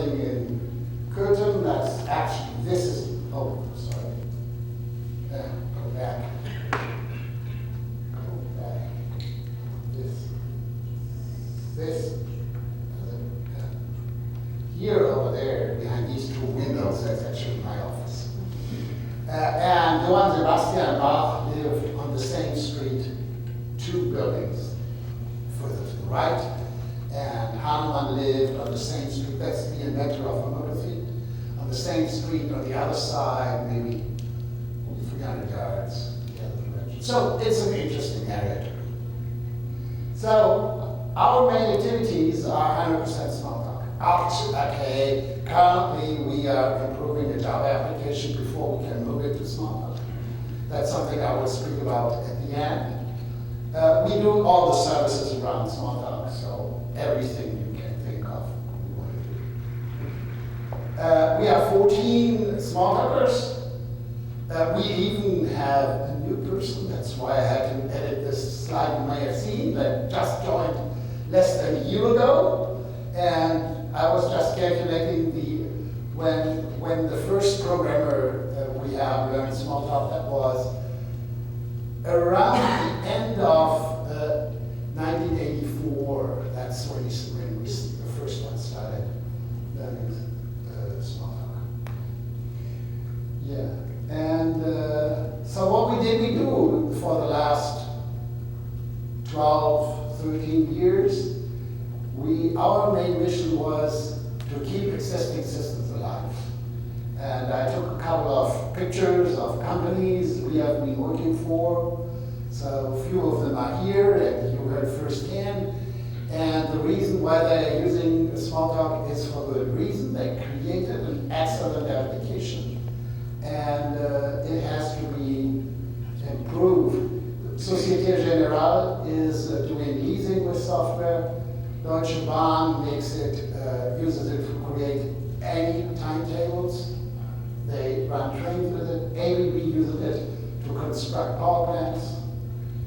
building in Curtin. That's actually, this is, oh, sorry. Go back. Go back. This. Here over there, behind these two windows, that's actually my office. And Johann Sebastian Bach lived on the same street, 2 buildings further to the right. And Hahnemann lived on the same street, that's the inventor of phonography, on the same street on the other side, maybe 300 yards the other direction. So it's an interesting area to be. So our main activities are 100% Smalltalk. Okay, currently we are improving the Java application before we can move it to Smalltalk. That's something I will speak about at the end. We do all the services around Smalltalk, so everything you can think of we want to do. We have 14 Smalltalkers. We even have a new person, that's why I had to edit this slide you may have seen, that just joined less than a year ago. And I was just calculating when the first programmer we have learned Smalltalk, that was around the end of 1984. That's when the first one started learning Smalltalk. Yeah, and so what we do for the last 12, 13 years, our main mission was to keep existing systems alive. And I took a couple of pictures of companies we have been working for. So a few of them are here, and you heard firsthand. And the reason why they're using Smalltalk is for good reason. They created an excellent application, and it has to be improved. Société Générale is doing leasing with software. Deutsche Bahn uses it to create any timetables. They run trains with it. ABB uses it to construct power plants.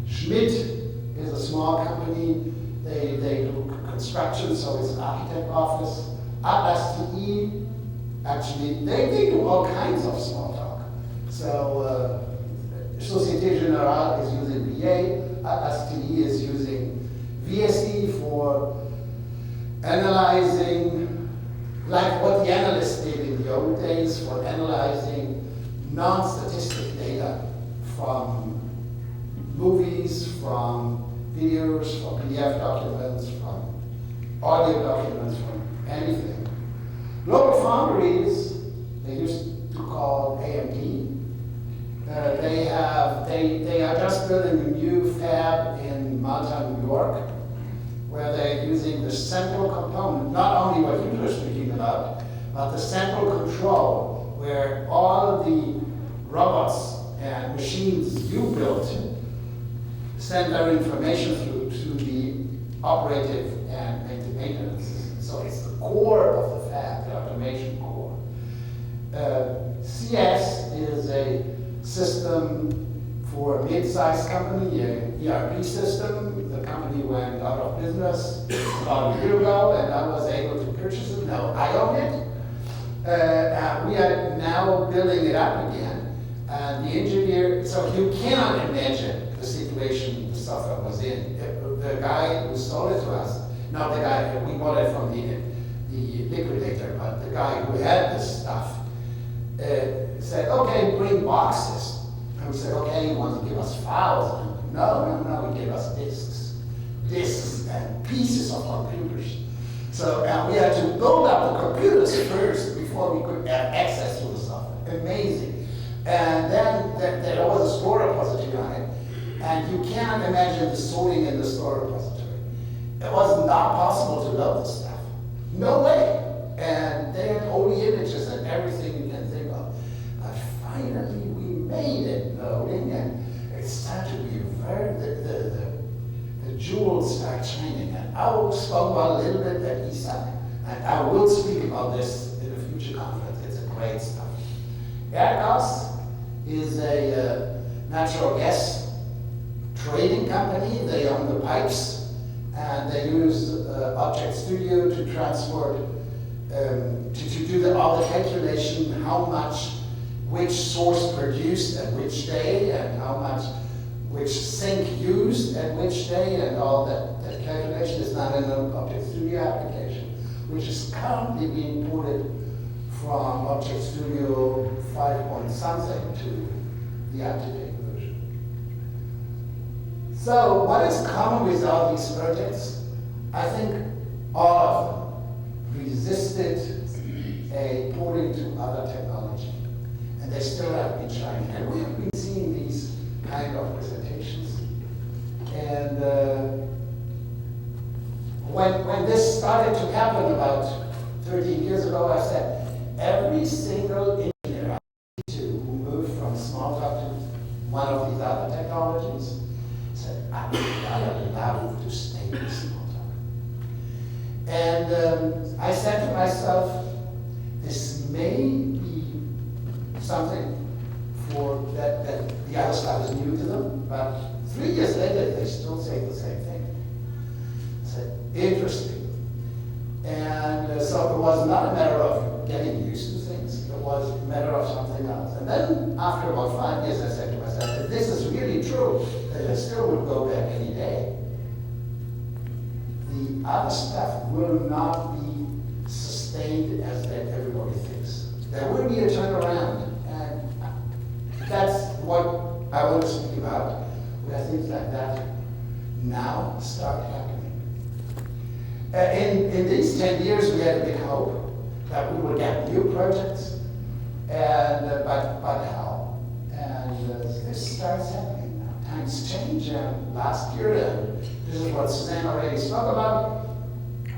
Schmidt is a small company. They do construction, so it's an architect office. Atlas TE, actually, they do all kinds of Smalltalk. So Société Générale is using VA. Atlas TE is using VSE for analyzing, like what the analysts did in the old days, for analyzing non-statistic data from movies, from videos, from PDF documents, from audio documents, from anything. Global Foundries, they used to call AMD. They are just building a new fab in Malta, New York, where they're using the central component, not only what you were speaking about, but the central control, where all of the robots and machines you built send their information through to the operative and maintenance system. So it's the core of the fab, the automation core. CS is a system for a mid-sized company, an ERP system. The company went out of business about a year ago, and I was able to purchase it. Now I own it. We are now building it up again. And the engineer, so you cannot imagine the situation the software was in. The guy who sold it to us, not the guy, we bought it from the liquidator, but the guy who had this stuff, said, okay, bring boxes. And we said, okay, you want to give us files? And no, he gave us disks and pieces of computers. So we had to build up the computers first before we could have access to the software. Amazing. And then there was a store repository on it, and you cannot imagine the sorting in the store repository. It was not possible to load this stuff. No way. And they had all the images and everything you can think of. But finally, we made it loading, and it started to be the jewels start shining. And I will spoke about a little bit at ESA, and I will speak about this in a future conference. It's a great stuff. Airgas is a natural gas trading company. They own the pipes, and they use Object Studio to transport to do all the calculation, how much which source produced at which day, and how much which sink used at which day, and all that calculation is done in an Object Studio application, which is currently being ported from Object Studio 5 point something to the up-to-date version. So what is common with all these projects? I think all of them resisted a porting to other technology. And they still have been trying. And we have been seeing these kind of presentations. And when this started to happen about 13 years ago, I said, every single engineer I who moved from Smalltalk to one of these other technologies said, I would love to stay with Smalltalk. And I said to myself, this may be something for that the other stuff is new to them, but 3 years later they still say the same thing. I said, interesting. And so it was not a matter of getting used to things, it was a matter of something else. And then after about 5 years I said to myself, if this is really true, that I still would go back any day. The other stuff will not be sustained as that everybody thinks. There will be a turnaround, and that's what I want to speak about, where things like that now start happening. In these 10 years, we had a big hope that we would get new projects, and but how? And this starts happening now. Times change, and last year, and this is what Suzanne already spoke about,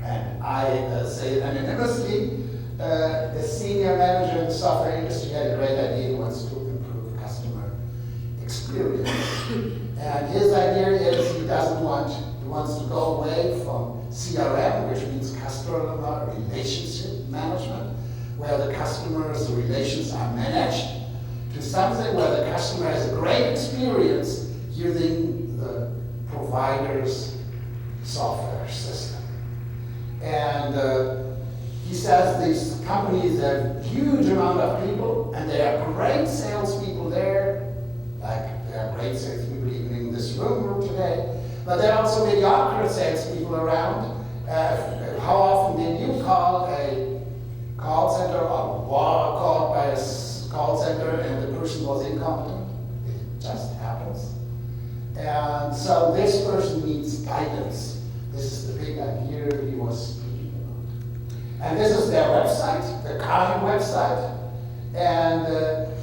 and I say it anonymously, the senior manager in the software industry had a great idea. He wants to improve customer experience. And his idea is he wants to go away from CRM, which means customer relationship management, where the customer's relations are managed, to something where the customer has a great experience using the provider's software system. And he says these companies have a huge amount of people, and there are great salespeople there, like there are great salespeople even in this room today, but there are also mediocre salespeople around. How often did you call a call center or were called by a call center and the person was incompetent? It just happens. And so this person needs guidance. This is the big idea he was speaking about. And this is their website, the current website. And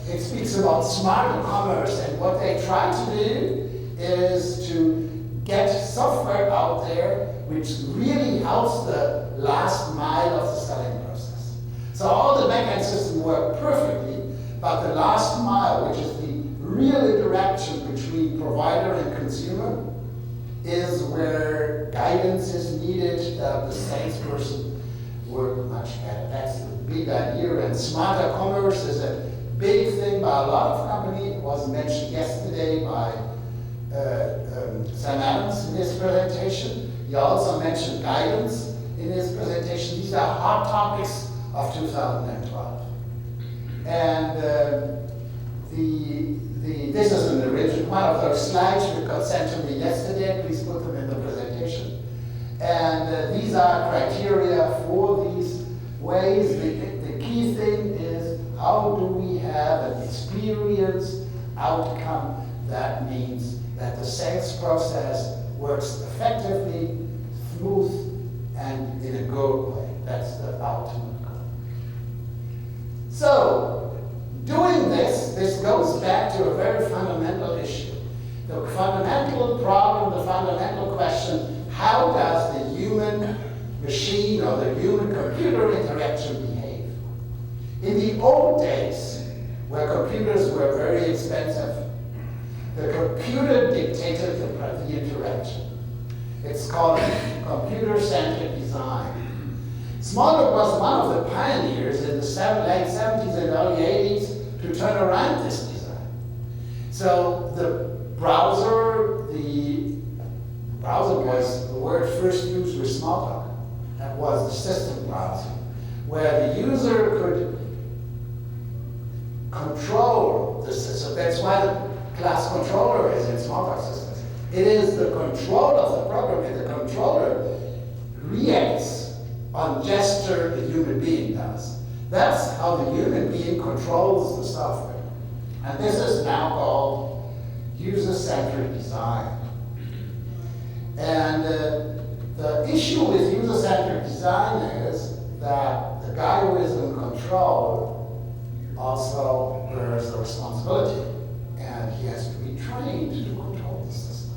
it speaks about smart commerce, and what they try to do is to get software out there which really helps the last mile of the selling process. So all the backend systems work perfectly, but the last mile, which is the real interaction between provider and consumer, is where guidance is needed. The salesperson work much better. That's the big idea. And smarter commerce is a big thing by a lot of companies. It was mentioned yesterday by Sam Adams in his presentation. He also mentioned guidance in his presentation. These are hot topics of 2012. And this is an original, one of those slides which got sent to me yesterday. Please put them in the presentation. And these are criteria for these ways. The key thing is, how do we have an experience outcome that means that the sales process works effectively, smooth, and in a good way. That's the ultimate goal. So, doing this goes back to a very fundamental issue. The fundamental problem, the fundamental question, how does the human machine or the human computer interaction behave? In the old days, where computers were very expensive, the computer dictated the interaction. It's called computer-centric design. Smalltalk was one of the pioneers in the late 70s and early 80s to turn around this design. So the browser was the word first used with Smalltalk. That was the system browser, where the user could control the system. That's why the class controller is in Smalltalk systems. It is the control of the program, and the controller reacts on gesture the human being does. That's how the human being controls the software. And this is now called user-centric design. And the issue with user-centric design is that the guy who is in control also bears the responsibility. And he has to be trained to control the system.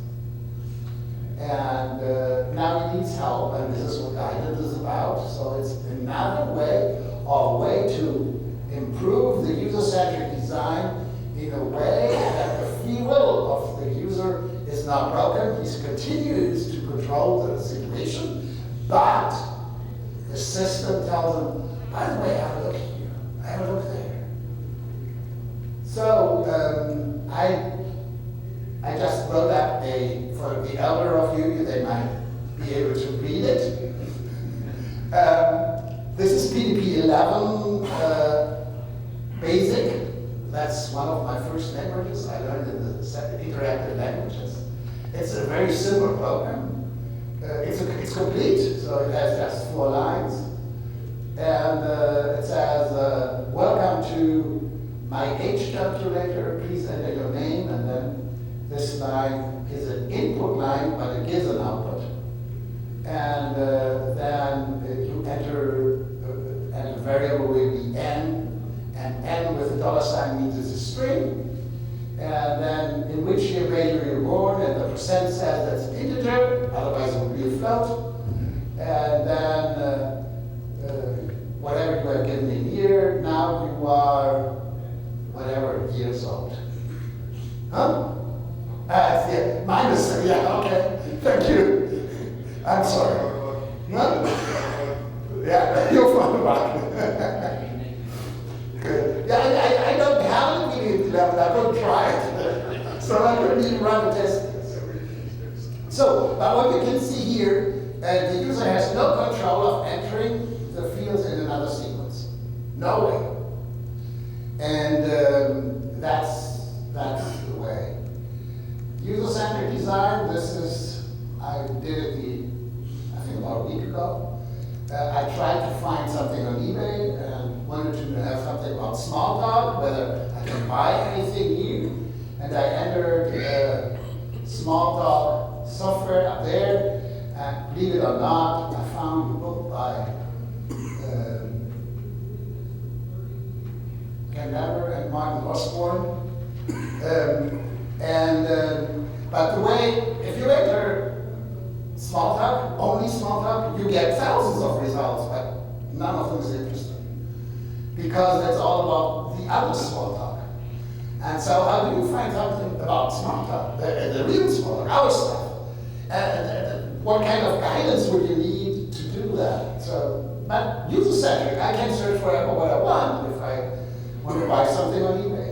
And now he needs help, and this is what guidance is about. So it's another way, or a way to improve the user-centric design in a way that the free will of the user is not broken. He continues to control the situation, but the system tells him, by the way, have a look here, have a look there. So I just wrote up for the elder of you, they might be able to read it. This is PDP 11 basic. That's one of my first languages I learned in the interactive languages. It's a very simple program. It's complete, so it has just 4 lines. And it says, welcome to my age calculator, please enter your name, and then this line is an input line, but it gives an output. And then you enter, and the variable will be n, and n with a $ means it's a string. And then in which year grade you were born, and the percent says that's an integer, otherwise it would be a float. And then whatever you have given in year, now you are whatever years old. Huh? Yeah, minus, yeah, okay, thank you. I'm sorry. Huh? Yeah, you're from the back. Good. Yeah, I don't have a PDP 11, I don't try it. So I couldn't even run the test. So, but what you can see here, the user has no control of entering the fields in another sequence. No way. And that's the way. User-centric design, this is, I did it I think about a week ago. I tried to find something on eBay and wanted to have something about Smalltalk, whether I can buy anything new. And I entered Smalltalk software up there, and believe it or not, I found a book by Ken Lever and Martin Osborne. But the way, if you enter Smalltalk, only Smalltalk, you get thousands of results, but none of them is interesting. Because that's all about the other Smalltalk. And so how do you find something about Smalltalk, the real Smalltalk, our stuff? And what kind of guidance would you need to do that? So, but user-centric, I can search for what I want if I want to buy something on eBay.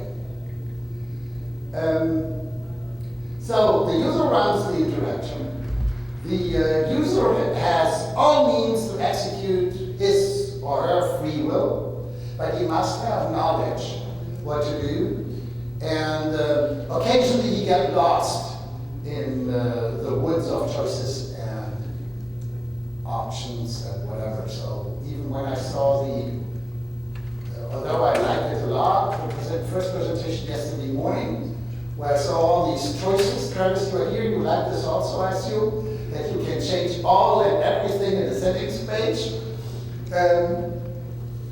So the user runs the interaction. The user has all means to execute his or her free will, but he must have knowledge what to do. And occasionally he gets lost in the woods of choices and options and whatever. So even when I saw although I liked it a lot, the first presentation yesterday morning, where I saw all these choices. Travis, you are here, you like this also, I assume, that you can change all and everything in the settings page.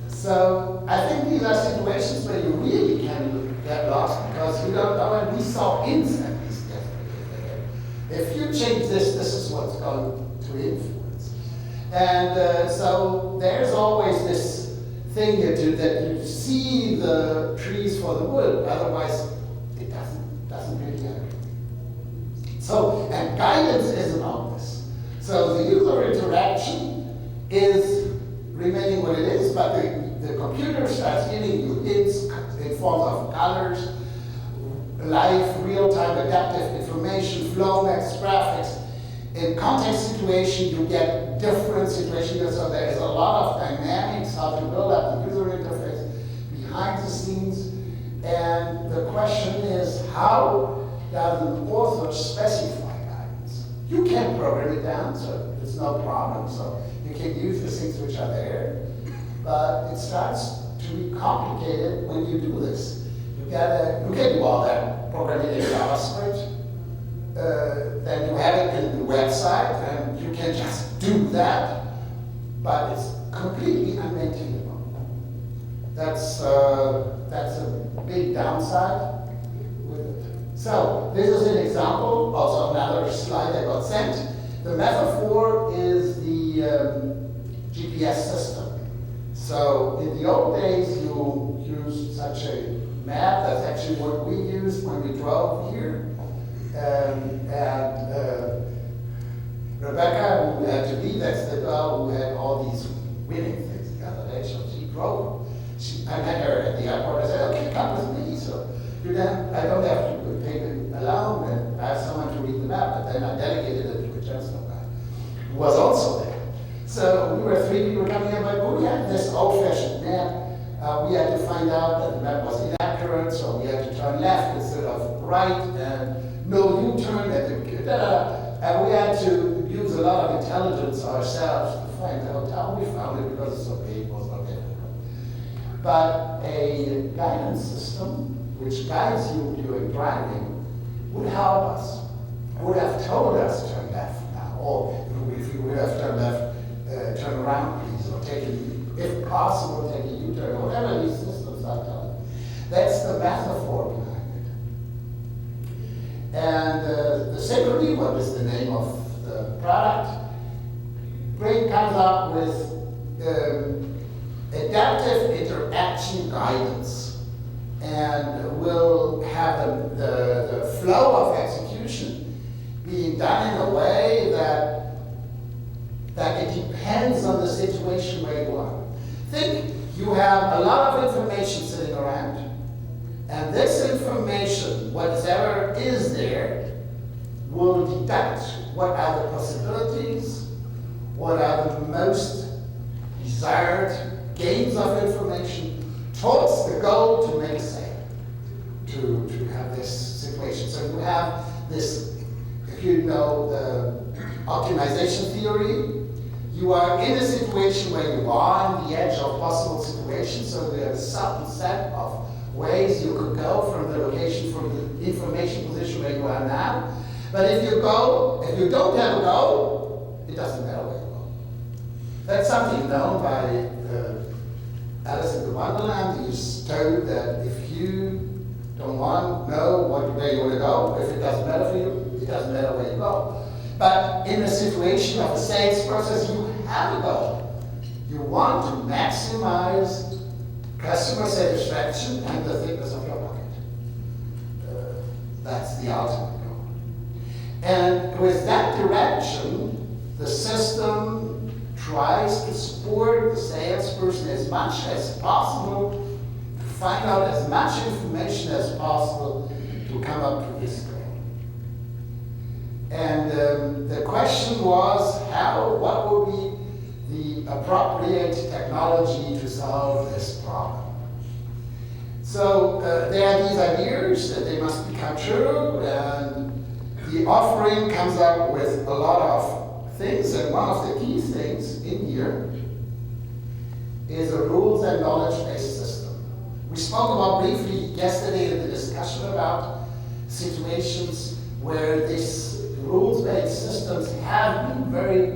So I think these are situations where you really can get lost because you don't know, and we saw incentives yesterday. If you change this, this is what's going to influence. And so there's always this thing you do that you see the trees for the wood, otherwise it doesn't really happen. So, and guidance is about this. So the user interaction is remaining what it is, but the computer starts giving you hints in forms of colors, live, real-time adaptive information, flow maps, graphics. In context situation, you get different situations, so there is a lot of dynamics how to program it down, so it's no problem. So you can use the things which are there, but it starts to be complicated when you do this. You can do all that programming in JavaScript. Then you have it in the website, and you can just do that, but it's completely unmaintainable. That's a big downside with it. So this is an example, also another slide I got sent. The metaphor is the GPS system. So in the old days, you used such a map. That's actually what we used when we drove here. Rebecca, who had to leave, that's the girl who had all these winning things the other day. So she drove. I met her at the airport. I said, okay, come with me. So I don't have to take it alone, and I have someone to read the map. But then I delegated it to a gentleman guy who was also there. So we were 3 people coming in, but we had this old-fashioned map. We had to find out that the map was inaccurate, so we had to turn left instead of right, and no U-turn, and we had to use a lot of intelligence ourselves to find the hotel. We found it because it's so big, it was not difficult. But a guidance system, which guides you during driving, would help us, would have told us turn left now, or if you would have turned left, turn around please, or take a, if possible, take a U-turn, or whatever these systems are telling. That's the metaphor behind it. And the Synchrony, what is the name of the product, comes up with adaptive interaction guidance, and will have the flow of execution being done in a way that it depends on the situation where you are. Think you have a lot of information sitting around, and this information, whatever is there, will deduct what are the possibilities, what are the most desired gains of information towards the goal to make a sale, to have this situation. So you have this, if you know the optimization theory, you are in a situation where you are on the edge of possible situations, so there are a certain set of ways you could go from the location, from the information position where you are now. But if you don't have a goal, it doesn't matter where you go. That's something known by Alice in the Wonderland. He's told that if you don't know where you want to go, if it doesn't matter for you, it doesn't matter where you go. But in a situation of a sales process, you have a goal. You want to maximize customer satisfaction and the thickness of your pocket. That's the ultimate goal. And with that direction, the system tries to support the salesperson as much as possible, to find out as much information as possible to come up to this goal. And the question was, what would be the appropriate technology to solve this problem? So there are these ideas that they must become true, and the offering comes up with a lot of things, and one of the key things in here is a rules and knowledge-based system. We spoke about briefly yesterday in the discussion about situations where these rules-based systems have been very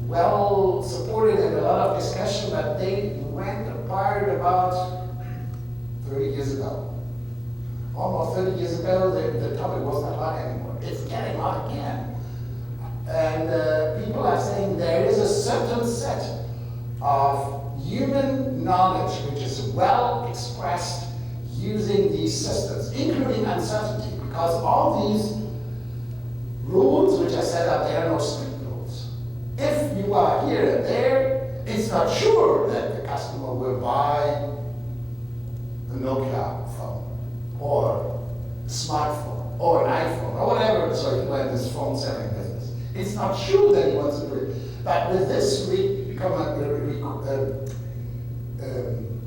well supported and a lot of discussion, but they went apart about 30 years ago. Almost 30 years ago, the topic was not hot anymore. It's getting hot again. And people are saying there is a certain set of human knowledge which is well expressed using these systems, including uncertainty, because all these rules which are set up, there are no strict rules. If you are here and there, it's not sure that the customer will buy the Nokia phone, or a smartphone, or an iPhone, or whatever, so you are in this phone selling business. It's not sure that he wants to do it. But with this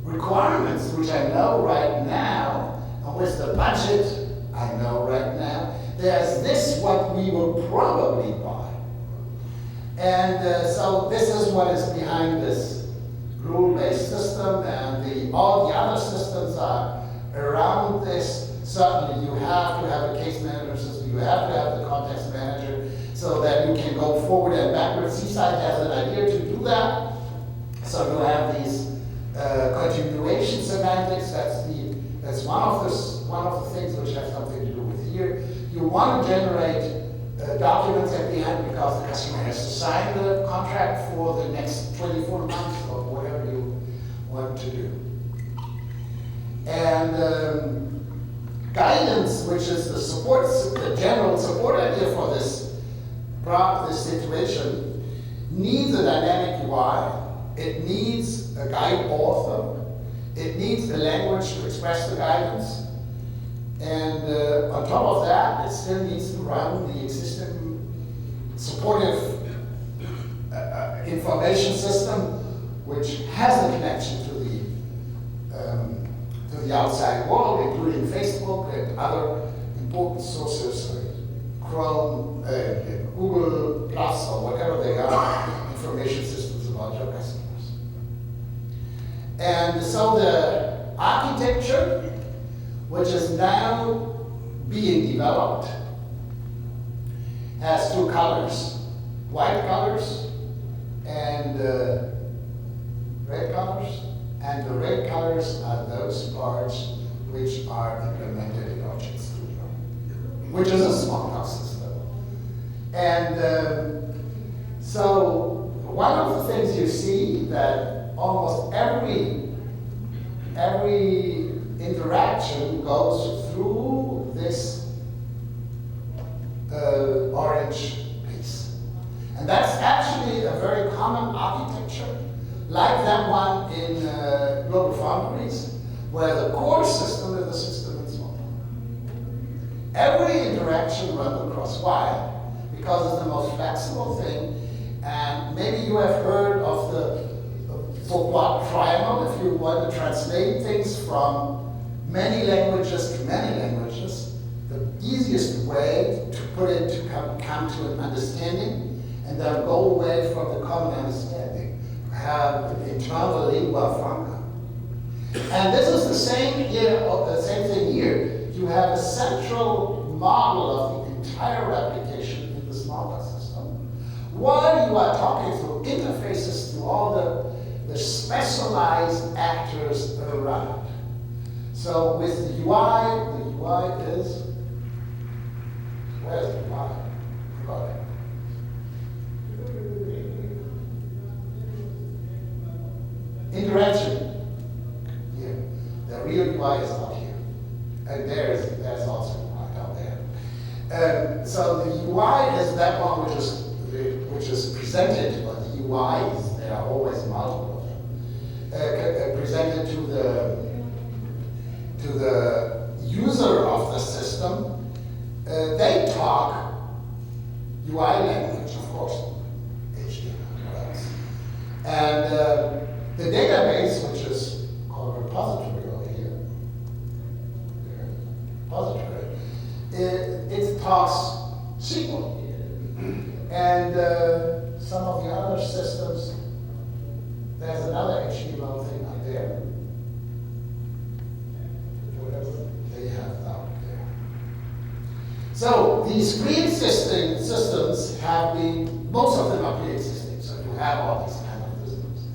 requirements, which I know right now, and with the budget I know right now, there's this what we will probably buy. And so this is what is behind this rule-based system, and all the other systems are around this. Certainly you have to have a case manager system, you have to have the context manager so that you can go forward and backwards. Seaside has an idea to do that. So you have these continuation semantics. That's one of the things which have something to do with here. You want to generate documents at the end because the customer has to sign the contract for the next 24 months or whatever you want to do. And guidance, which is the general support idea for this situation, needs a dynamic UI. It needs a guide author. It needs a language to express the guidance. And on top of that, it still needs to run the existing supportive information system, which has a connection to the outside world, including Facebook and other important sources, Chrome, Google Plus, or whatever they are, information systems about your customers. And so the architecture, which is now being developed, has two colors, white colors and red colors. And the red colors are those parts which are implemented in Object Studio, which is a Smalltalk system. And so one of the things you see that almost every interaction goes through this orange piece. And that's actually a very common architecture, like that one in Global Foundries, where the core system is the system in Smalltalk. Every interaction runs across Y because it's the most flexible thing. And maybe you have heard of the Vauquois triangle. If you want to translate things from many languages to many languages, the easiest way to put it to come to an understanding and then go away from the common understanding, have an internal lingua franca. And this is the same thing here. You have a central model of the entire application in the Smalltalk system, while you are talking through interfaces to all the specialized actors around. So with the UI is, where's the UI? Forgot it. Interaction. Here. The real UI is out here. And there's also UI down there. So the UI is that one which is presented, or the UIs, there are always multiple of them, presented to the user of the system. They talk UI language, of course, HTML. And the database, which is called repository over here, repository, it talks SQL. And some of the other systems, there's another HTML thing up there. Whatever they have out there. So these pre-existing systems have been, most of them are pre-existing, so you have all these kind of systems.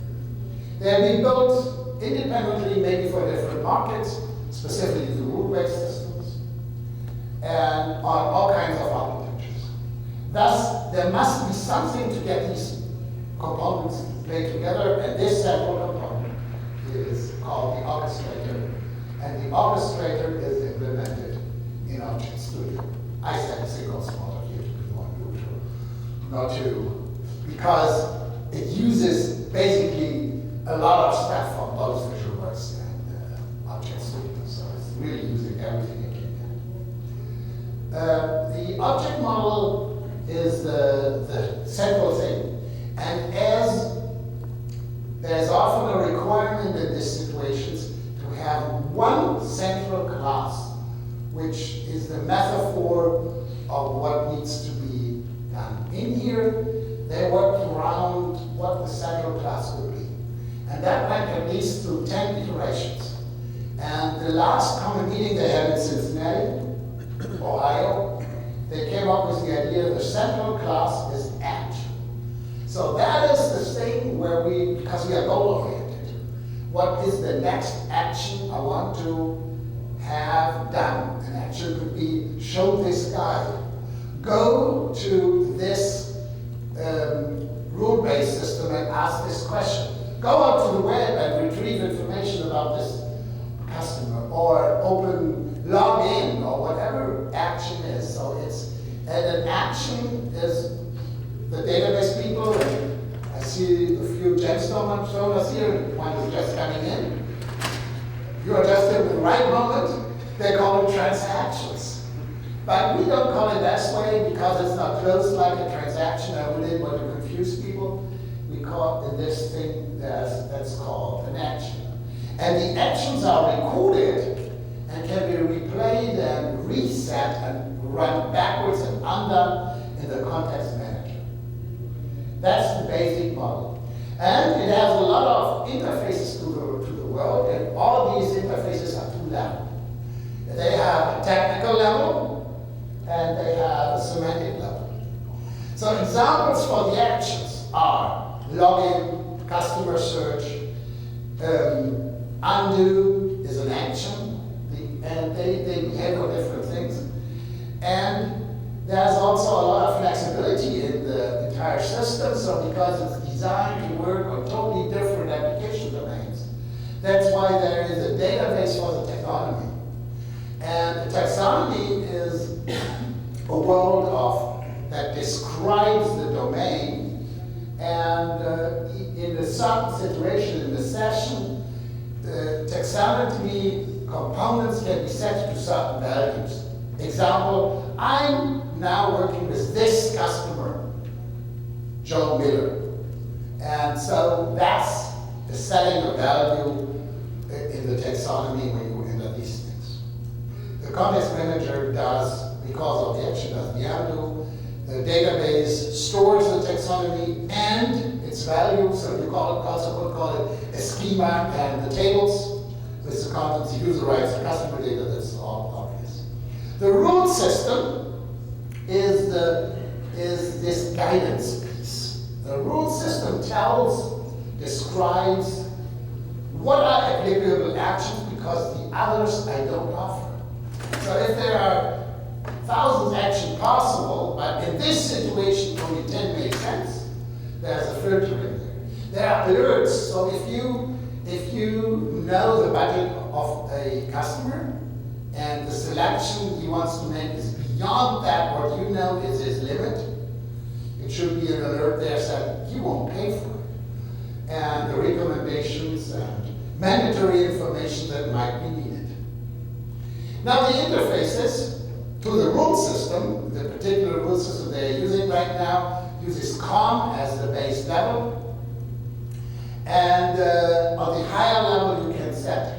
They have been built independently, maybe for different markets, specifically the rule-based systems, and on all kinds of architectures. Thus, there must be something to get these components played together, and this central component is called the orchestrator. And the orchestrator is implemented in Object Studio. I said single Smalltalk here to be more neutral, not to, because it uses basically a lot of stuff from both VisualWorks and Object Studio, so it's really using everything it can get. The object model is the central thing, and as there's often a requirement in these situations to have one central class, which is the metaphor of what needs to be done. In here, they worked around what the central class would be. And that went at least through 10 iterations. And the last common meeting they had in Cincinnati, Ohio, they came up with the idea the central class is action. So that is the thing where because we are goal-oriented, what is the next action I want to have done? An action could be show this guide, go to this rule-based system and ask this question. Go out to the web and retrieve information about this customer, or log in, or whatever action is. So and an action is the database people, and I see a few gemstone showers here, one is just coming in. You are just in the right moment, they call it transactions. But we don't call it that way because it's not closed like a transaction. I wouldn't want to confuse people. We call it this thing that's called an action. And the actions are recorded and can be replayed and reset and run backwards and undone in the context manager. That's the basic model. And it has a lot of interfaces to the world, and all these interfaces are two levels. They have a technical level, and they have a semantic level. So examples for the actions are login, customer search, undo is an action, and they behave on different things. And there's also a lot of flexibility in the entire system, so because it's designed to work on totally different application domains, that's why there is a database for the taxonomy. And the taxonomy is a world that describes the domain, and in a certain situation in the session, the taxonomy components can be set to certain values. Example, I'm now working with this customer, Joe Miller. And so that's the setting of value in the taxonomy when you enter these things. The context manager does, because of the action, does the undo. The database stores the taxonomy and its value, so you also could call it a schema, and the tables with the contents, the user rights, the customer data, that's all obvious. The rule system is this guidance piece. The rule system describes what are applicable actions, because the others I don't offer. So if there are 1,000 actions possible, but in this situation only 10 make sense, there's a filter in there. There are alerts, so if you know the budget of a customer and the selection he wants to make is beyond that, what you know is his limit, it should be an alert there saying he won't pay for it. And the recommendations and mandatory information that might be needed. Now the interfaces to the rule system, the particular rule system they're using right now, uses COM as the base level. And on the higher level, you can set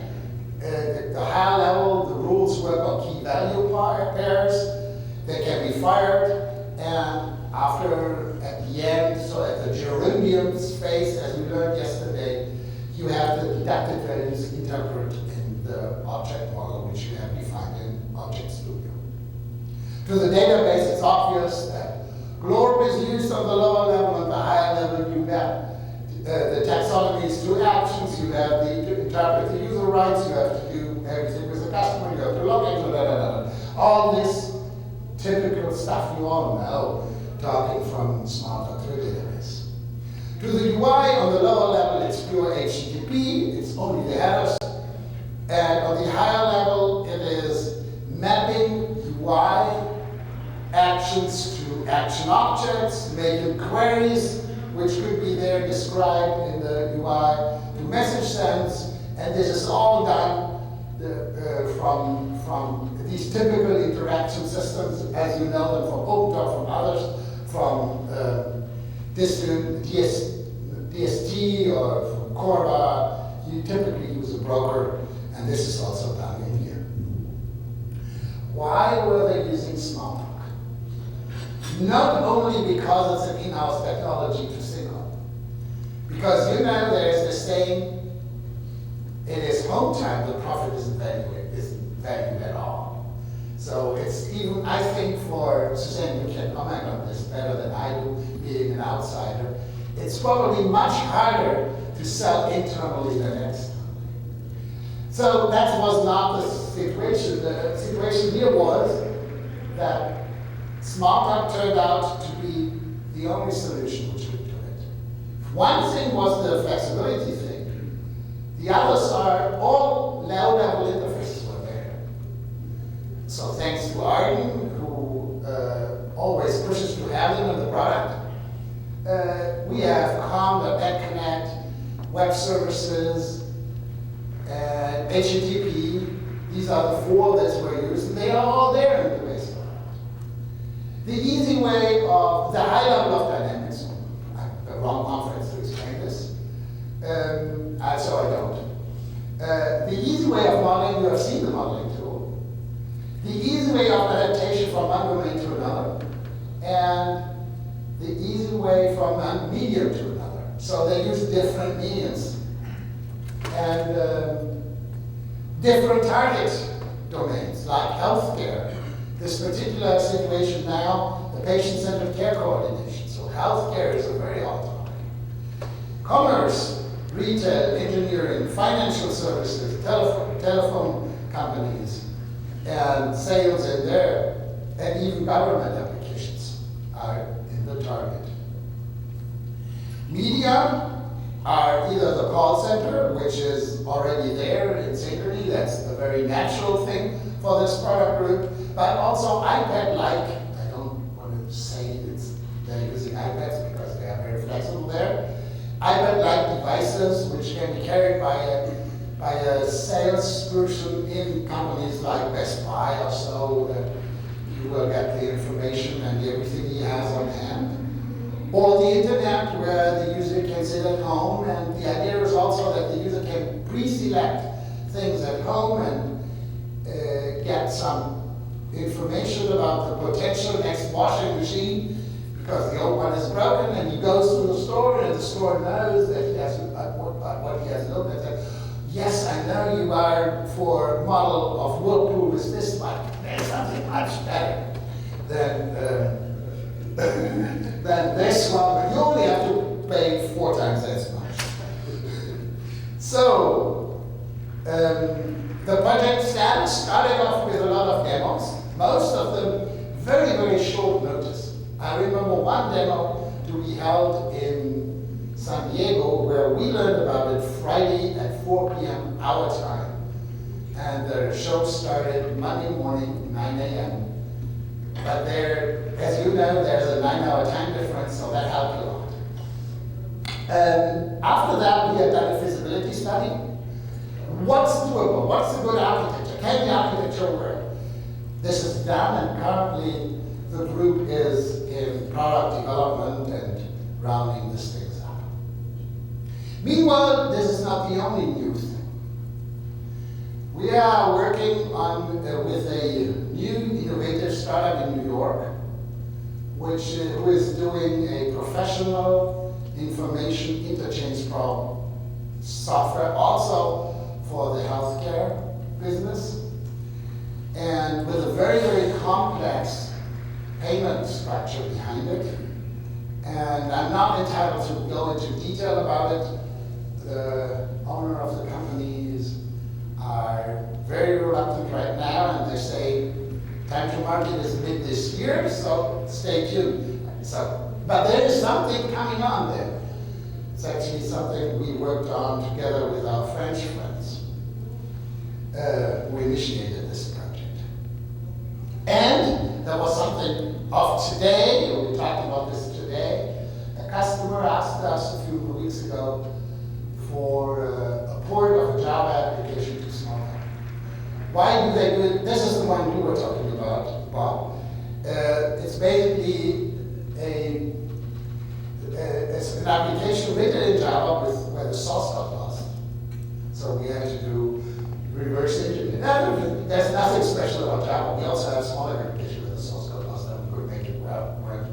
the higher level, the rules work on key value pairs. They can be fired, and at the end, so at the gerundium space, as we learned yesterday, you have the deducted values interpreted in the object model, which you have defined in Object Studio. To the database, it's obvious that GLORP is used on the lower level. On the higher level, you have the taxonomy is two actions. You have to interpret the user rights. You have to do everything with the customer. You have to log in. All this typical stuff you all know, talking from Smalltalk to a database. To the UI on the lower level, it's pure HTTP. It's only the headers. And on the higher level, it is mapping UI actions to action objects, making queries, which could be there described in the UI, to message sends, and this is all done from these typical interaction systems, as you know them from OpenTalk, from others, from DST or from Corba. You typically use a broker, and this is also done in here. Why were they using Smalltalk? Not only because it's an in-house technology to Cincom, because there's the saying, it is home time, the profit isn't valued at all. So it's even, I think for Suzanne, you can comment on this better than I do, being an outsider, it's probably much harder to sell internally than externally. So that was not the situation. The situation here was that Smalltalk turned out to be the only solution which could do it. One thing was the flexibility thing. The others are all low-level interfaces were there. So thanks to Arden, who always pushes to have them in the product, we have com.net Connect, web services, and HTTP. These are the four that were used, and they are all there in the base product. The easy way of the high level of dynamics, the wrong conference to explain this, so I don't. The easy way of modeling, you have seen the modeling tool. The easy way of adaptation from one domain to another, and the easy way from one medium to another. So they use different mediums and different target domains, like healthcare. This particular situation now, the patient-centered care coordination. So healthcare is a very hot topic. Commerce, retail, engineering, financial services, telephone companies, and sales in there, and even government applications are in the target. Media are either the call center, which is already there in Synchrony, that's a very natural thing for this product group, but also iPad-like. I don't want to say they're using iPads because they are very flexible there. iPad-like devices, which can be carried by a salesperson in companies like Best Buy or so, that you will get the information and everything he has on hand. Or the internet, where the user can sit at home, and the idea is also that the user can pre-select things at home and get some information about the potential next washing machine, because the old one is broken, and he goes to the store, and the store knows that he has what he has looked at. Said, yes, I know you are for model of Whirlpool is this one. There's something much better than this one, but you only have to pay 4 times as much. So, the project started off with a lot of demos, most of them very, very short notice. I remember one demo to be held in San Diego where we learned about it Friday at 4 p.m. our time. And the show started Monday morning, 9 a.m. But there, as you know, there's a 9-hour time difference, so that helped a lot. After that, we had done a feasibility study. What's doable? What's a good architecture? Can the architecture work? This is done, and currently the group is in product development and rounding these things up. Meanwhile, this is not the only new thing. We are working on with a new innovative startup in New York, who is doing a professional information interchange software, also for the healthcare business, and with a very, very complex payment structure behind it. And I'm not entitled to go into detail about it. The owner of the companies are very reluctant right now, and they say time to market is mid this year, so stay tuned. But there is something coming on there. It's actually something we worked on together with our French friends who initiated this project. And there was something of today, we talked about this today. A customer asked us a few weeks ago for a port of a Java application to Smalltalk. Why do they do it? This is the one we were talking about, Bob. It's basically it's an application written in Java where the source got lost. So we had to do reverse engineering. There's nothing special about Java. We also have a smaller application where the source got lost, and we could make it work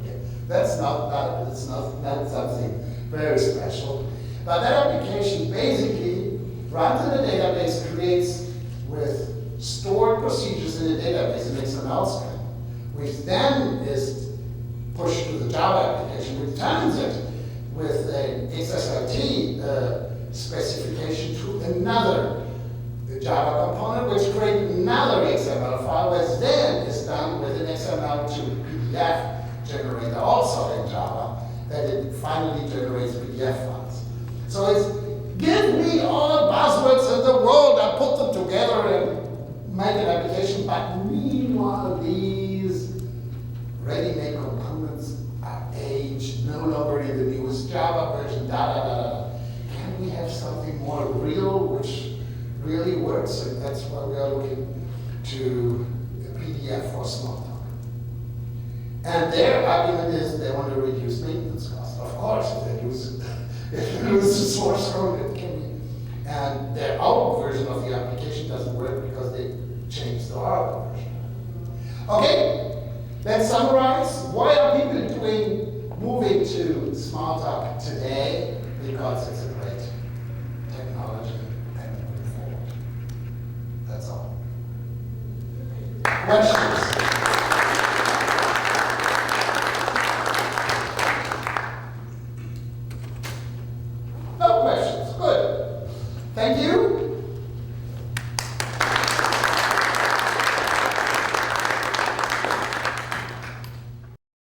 That's not something very special. But that application basically runs in a database, creates with stored procedures in the database an XML string, which then is pushed to the Java application, which turns it with an XSLT specification to another Java component, which creates another XML file, which then is done with an XML to PDF generator, also in Java, that it finally generates PDF files. So it's, give me all buzzwords in the world, I put them together and make an application, but meanwhile these ready-made components are aged, no longer in the newest Java version, Can we have something more real, which really works? And that's why we are looking to a PDF for Smalltalk. And their argument is they want to reduce maintenance costs. Of course, if they use the source code, it can be. And their old version of the application doesn't work because they changed the hardware version. Okay, let's summarize. Why are people moving to Smalltalk today? Because it's a